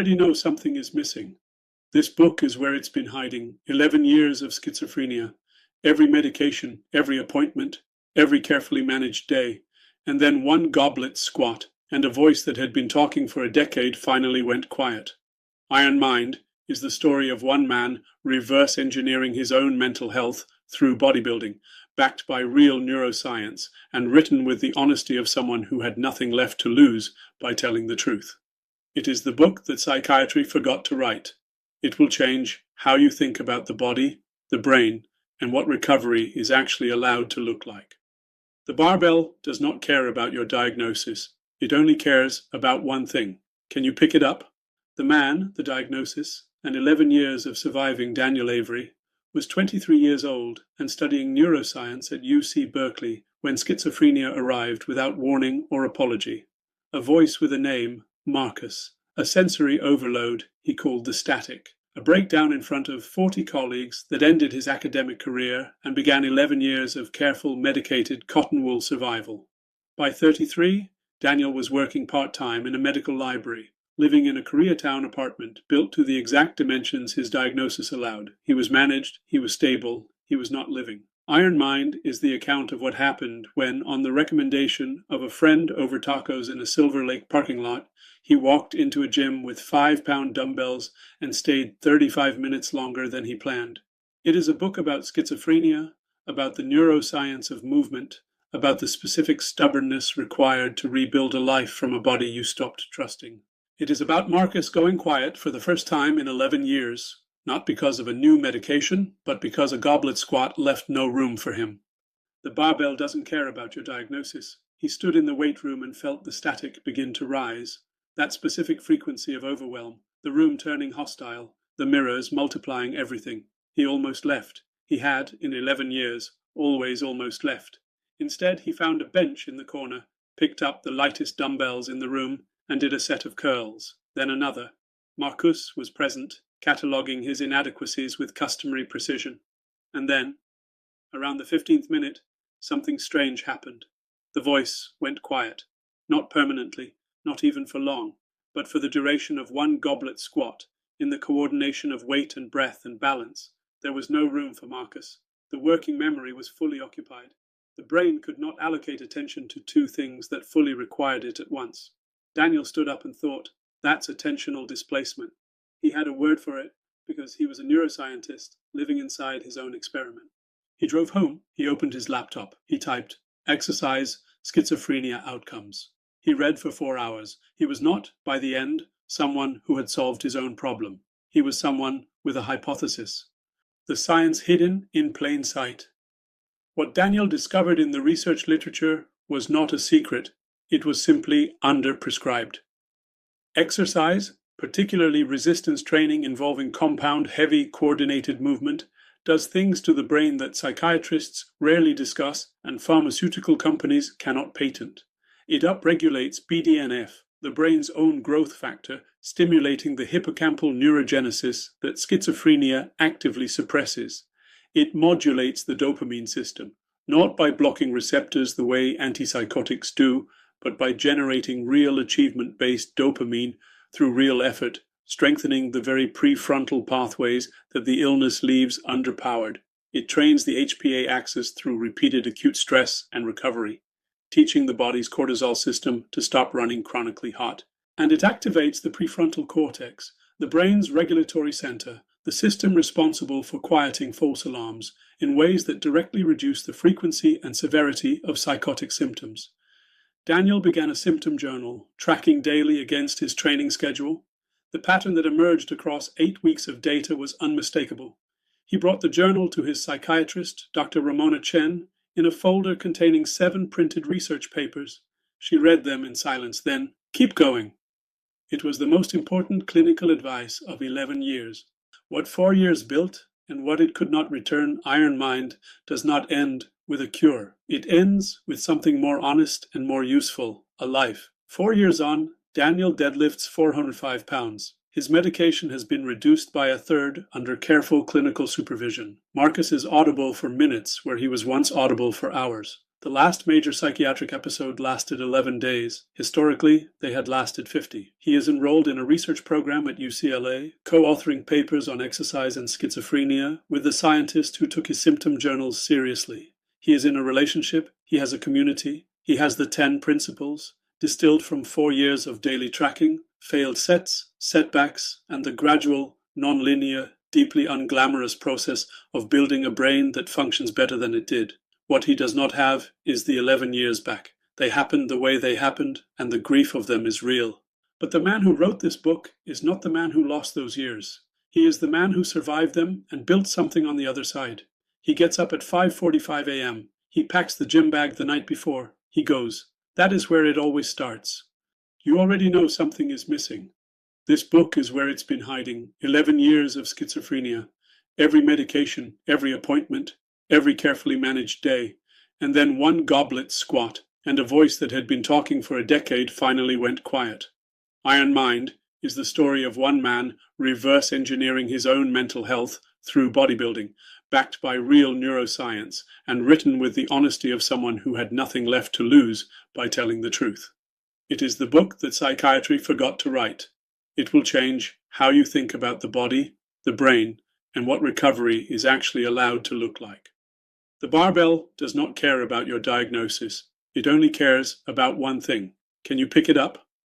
already know something is missing. This book is where it's been hiding. 11 years of schizophrenia. Every medication, every appointment, every carefully managed day. And then one goblet squat, and a voice that had been talking for a decade finally went quiet. Iron Mind is the story of one man reverse engineering his own mental health through bodybuilding, backed by real neuroscience, and written with the honesty of someone who had nothing left to lose by telling the truth. It is the book that psychiatry forgot to write. It will change how you think about the body, the brain, and what recovery is actually allowed to look like. The barbell does not care about your diagnosis. It only cares about one thing. Can you pick it up? The man, the diagnosis, and 11 years of surviving Daniel Avery, was 23 years old and studying neuroscience at UC Berkeley when schizophrenia arrived without warning or apology. A voice with a name, Marcus. A sensory overload he called the static. A breakdown in front of 40 colleagues that ended his academic career and began 11 years of careful, medicated cotton wool survival. By 33, Daniel was working part-time in a medical library, living in a Koreatown apartment built to the exact dimensions his diagnosis allowed. He was managed, he was stable, he was not living. Iron Mind is the account of what happened when, on the recommendation of a friend over tacos in a Silver Lake parking lot, he walked into a gym with 5-pound dumbbells and stayed 35 minutes longer than he planned. It is a book about schizophrenia, about the neuroscience of movement, about the specific stubbornness required to rebuild a life from a body you stopped trusting. It is about Marcus going quiet for the first time in 11 years, not because of a new medication, but because a goblet squat left no room for him. The barbell doesn't care about your diagnosis. He stood in the weight room and felt the static begin to rise. That specific frequency of overwhelm, the room turning hostile, the mirrors multiplying everything. He almost left. He had, in 11 years, always almost left. Instead, he found a bench in the corner, picked up the lightest dumbbells in the room, and did a set of curls, then another. Marcus was present, cataloguing his inadequacies with customary precision. And then, around the 15th minute, something strange happened. The voice went quiet, not permanently, not even for long, but for the duration of one goblet squat, in the coordination of weight and breath and balance. There was no room for Marcus. The working memory was fully occupied. The brain could not allocate attention to two things that fully required it at once. Daniel stood up and thought, that's attentional displacement. He had a word for it because he was a neuroscientist living inside his own experiment. He drove home. He opened his laptop. He typed, exercise, schizophrenia outcomes. He read for 4 hours. He was not, by the end, someone who had solved his own problem. He was someone with a hypothesis. The science hidden in plain sight. What Daniel discovered in the research literature was not a secret. It was simply underprescribed. Exercise, particularly resistance training involving compound, heavy, coordinated movement, does things to the brain that psychiatrists rarely discuss and pharmaceutical companies cannot patent. It upregulates BDNF, the brain's own growth factor, stimulating the hippocampal neurogenesis that schizophrenia actively suppresses. It modulates the dopamine system, not by blocking receptors the way antipsychotics do, but by generating real achievement-based dopamine through real effort, strengthening the very prefrontal pathways that the illness leaves underpowered. It trains the HPA axis through repeated acute stress and recovery, teaching the body's cortisol system to stop running chronically hot. And it activates the prefrontal cortex, the brain's regulatory center, the system responsible for quieting false alarms, in ways that directly reduce the frequency and severity of psychotic symptoms. Daniel began a symptom journal, tracking daily against his training schedule. The pattern that emerged across 8 weeks of data was unmistakable. He brought the journal to his psychiatrist, Dr. Ramona Chen, in a folder containing 7 printed research papers. She read them in silence, then, "Keep going." It was the most important clinical advice of 11 years. What 4 years built, and what it could not return, Iron Mind does not end with a cure. It ends with something more honest and more useful, a life. 4 years on, Daniel deadlifts 405 pounds. His medication has been reduced by a third under careful clinical supervision. Marcus is audible for minutes where he was once audible for hours. The last major psychiatric episode lasted 11 days. Historically, they had lasted 50. He is enrolled in a research program at UCLA, co-authoring papers on exercise and schizophrenia with the scientist who took his symptom journals seriously. He is in a relationship, he has a community, he has the 10 principles, distilled from 4 years of daily tracking, failed sets, setbacks, and the gradual, non-linear, deeply unglamorous process of building a brain that functions better than it did. What he does not have is the 11 years back. They happened the way they happened, and the grief of them is real. But the man who wrote this book is not the man who lost those years. He is the man who survived them and built something on the other side. He gets up at 5:45 a.m. He packs the gym bag the night before. He goes. That is where it always starts. You already know something is missing. This book is where it's been hiding. 11 years of schizophrenia. Every medication, every appointment, every carefully managed day, and then one goblet squat, and a voice that had been talking for a decade finally went quiet. Iron Mind is the story of one man reverse engineering his own mental health through bodybuilding, backed by real neuroscience, and written with the honesty of someone who had nothing left to lose by telling the truth. It is the book that psychiatry forgot to write. It will change how you think about the body, the brain, and what recovery is actually allowed to look like. The barbell does not care about your diagnosis. It only cares about one thing. Can you pick it up?